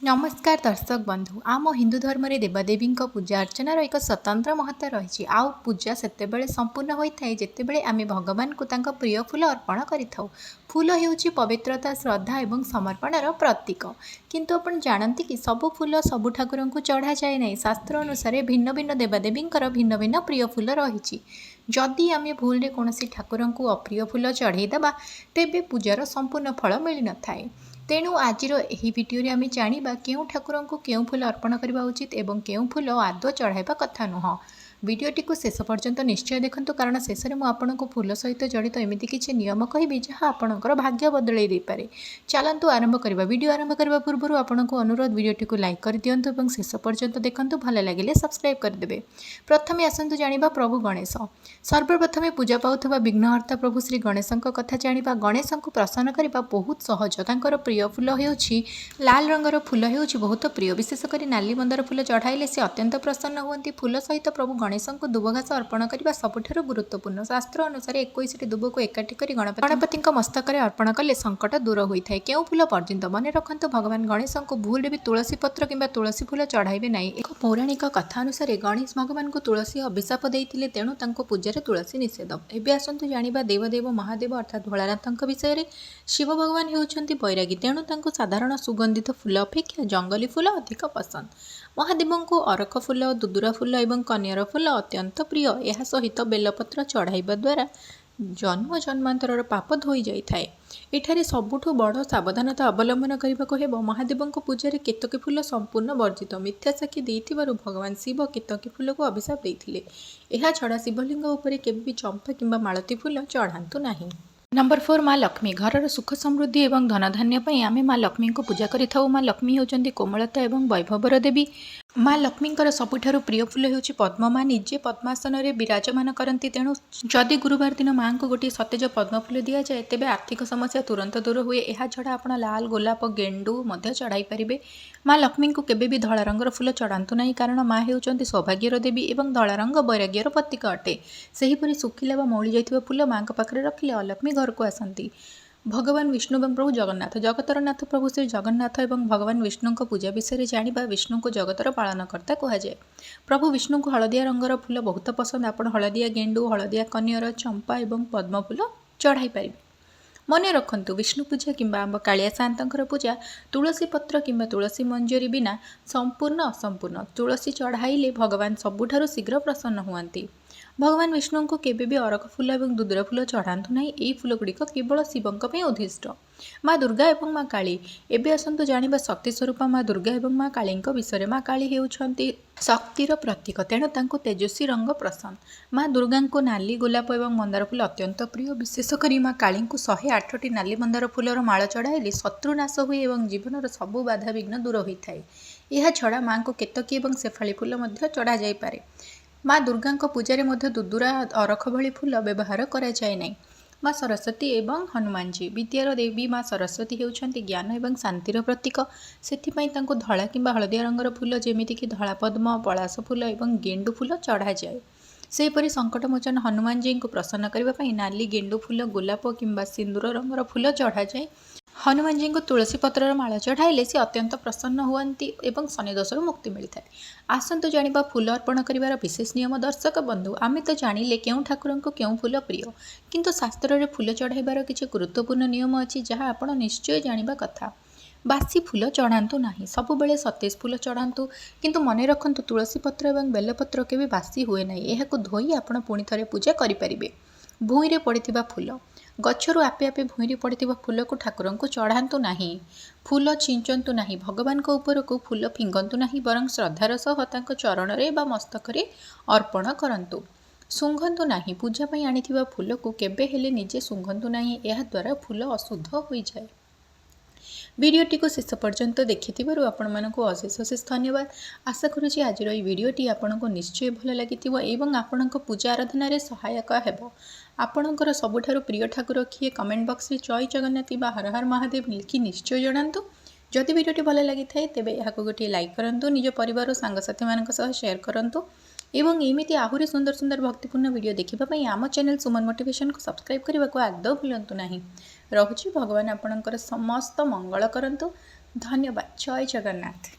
नमस्कार दर्शक बंधु आम हिंदू धर्म रे देवादेवी पूजा अर्चनार एक स्वतंत्र महत्व रही आउ पूजा सेतेबेले संपूर्ण होता है जितेबेले आम भगवान को तांका प्रिय फूल अर्पण करिथाउ। फूल हेउची पवित्रता श्रद्धा एवं समर्पणर प्रतीक। किंतु आपण जानती कि सबु फूल सबु ठाकुर को चढ़ा जाए नहीं। शास्त्र अनुसार भिन्न भिन्न देवादेवी भिन्न भिन्न प्रिय फूल रही। जदि आम भूल रे कौन ठाकुर को अप्रिय फूल चढ़ईदेवा तेबे पूजार संपूर्ण फल मिल न थाए। तेणु आज भिडियो आम जाना क्यों ठाकुर को क्यों फूल अर्पण करने उचित एवं क्यों फूल आदौ चढ़ाइबा कथा नुह। वीडियोटी को शेष पर्यंत निश्चय देखंतु कारण शेष में आपको फूल सहित जड़ित एमती किसी नियम कहि जहाँ आपणकर भाग्य बदल पारे। चलतु आरंभ करवा। वीडियो आरंभ करने पूर्व आपको अनुरोध वीडियोटी को लाइक कर दिंतु और शेष पर्यंत देखंतु भल लगे सब्सक्राइब करदे। प्रथम आसतु जाना प्रभु गणेश। सर्वप्रथम पूजा पाउथबा विघ्नहर्ता प्रभु श्री गणेश कथा जाना। गणेश को प्रसन्न करने बहुत सहज। तांकर प्रिय फूल होउछि लाल रंगर फूल होउछि बहुत प्रिय। विशेषकर नाली मंदार फूल चढ़ाइले से अत्यंत प्रसन्न हुअन्ति। फूल सहित प्रभु गणेश को दुब घास अर्पण करने सबुठारु गुरुत्वपूर्ण। शास्त्र अनुसार 21 दुब को एकाठी कर गणपति मस्तक अर्पण कले संकट दूर होता है। केउ फूल पर्यंत मन रखु भगवान गणेश को भूल भी तुलसी पत्र किंबा तुलसी फूल चढ़ाइबे नहीं। एक पौराणिक कथा अनुसार गणेश भगवान को तुलसी अभिशाप देइथिले तेणु तांको पूजार तुलसी निषेध। एबे आसंतु जानिबा देवदेव महादेव अर्थात भोलानाथ विषय रे। शिव भगवान होउछन्ति बैरागी तेणु तांको साधारण सुगंधित फूल अपेक्षा जंगली फूल अधिक पसंद। महादेव को अरख फूल दुदुरा फूल और कनियर फूल अत्यंत प्रिय। यह सहित बेलपत्र चढ़ाइबा द्वारा जन्म जन्मांतर पाप धोई जाए। एठारे सबुठु बड़ सावधानता अवलंबन करने को महादेव पूजा केतकी फूल संपूर्ण वर्जित। मिथ्या साक्षी देइथिबारु भगवान शिव केतकी फूल को अभिशाप देइथिले। एहा छड़ा शिवलिंग उपरे केबे भी चंपा किंबा मालती फूल चढ़ातु नहीं। नंबर 4 माँ लक्ष्मी। घर सुख समृद्धि एवं धनधान्य आम माँ लक्ष्मी को पूजा करिथाउ। माँ लक्ष्मी होउचंती कोमलता एवं वैभवर देवी। माँ लक्ष्मींकर सबुठारु प्रिय फूल होउछि पद्म। माँ निजे पद्मासन रे विराजमान करती तेणु जदि गुरुवार दिन माँ को गोटे सतेज पद्म फूल दि जाए तेबे आर्थिक समस्या तुरंत दूर हुए। यह छड़ा आपण लाल गोलाप गेंडू मध्य चढ़ाई पारिबे। माँ लक्ष्मी को केबे भी धला रंगर फूल चढ़ातु नहीं कारण माँ हेउचंती सौभाग्यर देवी एवं धला रंग वैराग्यर प्रतीक अटे। सेहीपरि सुखिला वा मौली जाइथिबा फूल माँ को पाखरे रखिले अलक्ष्मी घर को आसंती। भगवान विष्णु एवं प्रभु जगन्नाथ। जगतर नाथ प्रभु श्री जगन्नाथ एवं भगवान विष्णु पूजा विषय जाना। विष्णु को जगतर पालनकर्ता कहुए। प्रभु विष्णु को हलदिया रंगर फूल बहुत पसंद। आपण हलदिया गेंडू हलदिया कनियर चंपा एवं पद्म फूल चढ़ाई पारिबे। मन रखु विष्णु पूजा किंबा आम कालिया सान्तांकर पूजा तुलसी पत्र किंबा तुलसी मंजरी बिना संपूर्ण असंपूर्ण। तुलसी चढ़ाइले भगवान सबुठारु शीघ्र प्रसन्न हुअन्ति। भगवान विष्णु को केबे भी अरख फूल और दुदुरा फूल चढ़ातु नहीं। यही फूल गुड़िक केवल शिवों उद्दिष्ट। माँ दुर्गा एवं माँ काली। एबे आसंतु जानिबा शक्ति स्वरूप माँ दुर्गा एवं माँ काली विषय। माँ काली हेउछन्ति शक्तिर प्रतीक तेणु तांको तेजस्वी रंग पसंद। माँ दुर्गा को नाली गोलाप एवं मंदार फूल अत्यंत प्रिय। विशेषकर माँ काली को 108टी नाली मंदार फूलर माଳ चढ़ाइले शत्रुनाश हुए और जीवन सबु बाधा विघ्न दूर होता है। यह छड़ा माँ को केतकी और शेफाली फूल चढ़ा जाई पारे। माँ दुर्गा पूजा मध्य दुदुरा अरख भली फूल व्यवहार करा जाए नहीं। माँ सरस्वती एवं हनुमान जी। विद्यार देवी माँ सरस्वती हेउछन्ति ज्ञान एवं शांतिर प्रतीक। सेथिपई तांको धला किंबा हलदिया रंगर फूल जेमितिक धला पद्म पलाश फूल एवं गेंडू फूल चढ़ा जाए। सेहीपरि संकटमोचन हनुमान जी को प्रसन्न करने नाली गेंडू फूल गोलाप किंबा सिंदूर रंगर फूल चढ़ा जाए। हनुमान जी को तुलसी पत्रर माला चढ़ाइले से अत्यंत प्रसन्न हुअन्ति एवं शनि दोषर मुक्ति मिलता है। आसंतु जानिबा फूल अर्पण करिवार विशेष नियम। दर्शक बंधु आमे तो जानिले क्यों ठाकुर को क्यों फूल प्रिय किंतु शास्त्र रे फूल चढ़ाइबार किछि गुरुत्वपूर्ण नियम अछि जहाँ आपण निश्चय जानिबा कथा। बासी फूल चढ़ातु नहीं। सबुबेले सतेज फूल चढ़ातु किंतु मन रखु तुलसी पत्र और बेलपत्र केबे बासी हुए नहीं। एहाकु धोई आपण पुणी थरे पूजा करिपारिबे। भूई रे पड़िथिबा फूल गच्छरु आपे आपे भूई रे पड़िथिबा फूल को ठाकुर को चढ़ातु नहीं। फूल छिंचंतु नहीं। भगवान को ऊपर को फूल फिंगंतु नहीं बरं श्रद्धार सह तांको चरण रे बा मस्तक रे अर्पण करंतु। सुंघंतु नहीं। पूजा पई आनिथिबा फूल को केबे हेले निजे सुंघंतु नहीं। एहा द्वारा फूल अशुद्ध होई जाए। वीडियोटी को शेष पर्यंत देखिथिबारु आपण मानकु अशेष अशेष धन्यवाद। आशा करुछि आज ये वीडियोटी आपनको निश्चय भल लागिथिबो एवं आपणको पूजा आराधना रे सहायक हेबो। आपणकर सबुठारु प्रिय ठाकुर किए कमेंट बॉक्स रे जय जगन्नाथ बा हर हर महादेव लिखि निश्चय जणांतु। जदि वीडियोटी भल लागिथाय तेबे एहाको गोटे लाइक करंतु। निज परिवार और सांगसाथी मानक सह शेयर करंतु एवं एमिति आहुरी सुंदर सुंदर भक्तिपूर्ण वीडियो देखिबा पई आम चैनल सुमन मोटिवेशन को सब्सक्राइब करने को आदौ भूलंतु नहीं। रहुछि भगवान आपणकर समस्त मंगल करंतु। ଧନ୍ୟବାଦ। ଜୟ ଜଗନ୍ନାଥ।